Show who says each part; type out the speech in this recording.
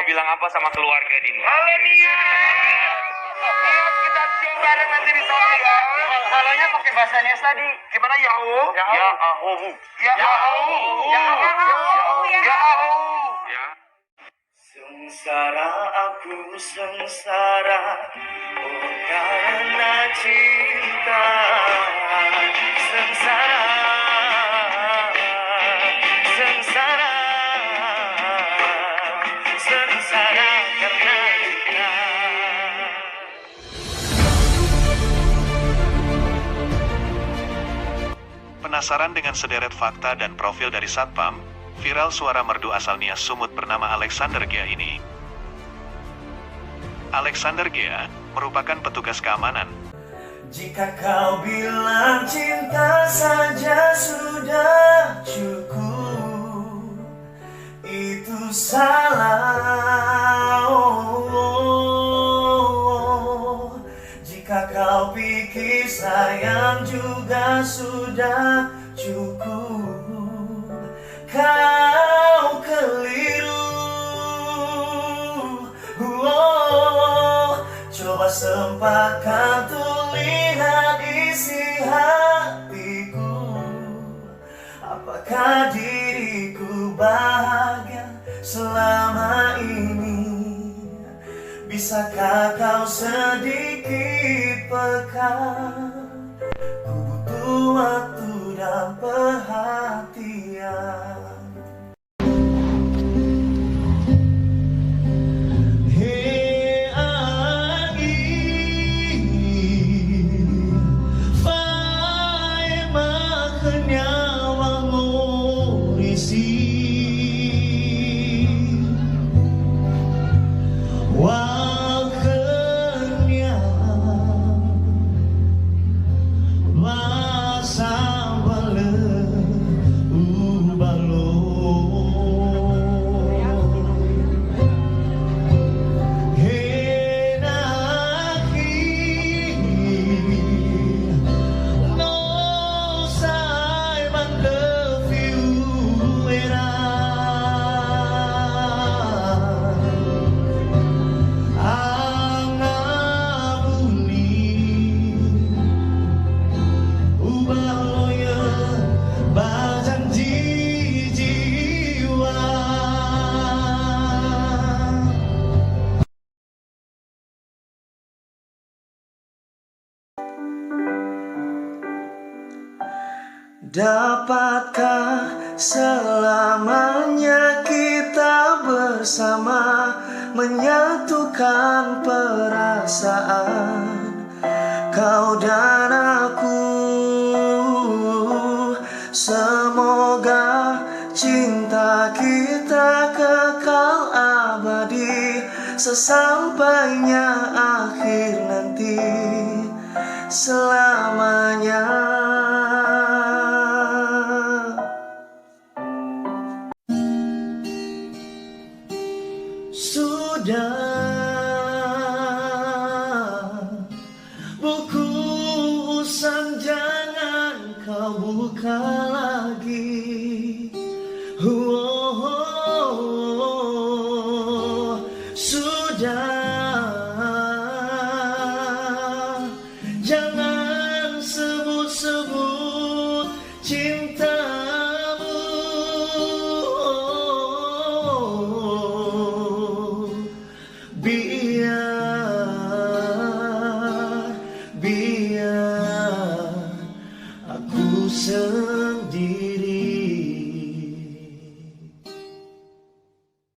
Speaker 1: Mau bilang apa sama keluarga Dini?
Speaker 2: Halo Nia. Lihat kita cium bareng nanti di sana ya.
Speaker 3: Halonya pakai bahasa Nias tadi.
Speaker 2: Gimana Yahu?
Speaker 1: Ya ahomu.
Speaker 2: Ya Ahu.
Speaker 3: Ya Ahu.
Speaker 2: Ya Ahu.
Speaker 1: Ya.
Speaker 4: Sengsara aku sengsara, oh karena cinta. Sengsara, sengsara, sengsara karena cinta.
Speaker 5: Penasaran dengan sederet fakta dan profil dari Satpam, viral suara merdu asal Nias Sumut bernama Alexander Gea ini. Alexander Gea merupakan petugas keamanan.
Speaker 4: Jika kau bilang cinta saja sudah cukup, itu salah. Jika kau pikir sayang juga sudah cukup, kau keliru. Coba sempatkan tuh lihat isi hatiku. Apakah diriku bahagia selama ini? Bisakah kau sedikit peka? Ku butuh waktu dan perhatian. Dapatkah selamanya kita bersama menyatukan perasaan kau dan aku? Semoga cinta kita kekal abadi sesampainya akhir nanti selamanya. Sudah, buku usan jangan kau buka lagi. Sudah.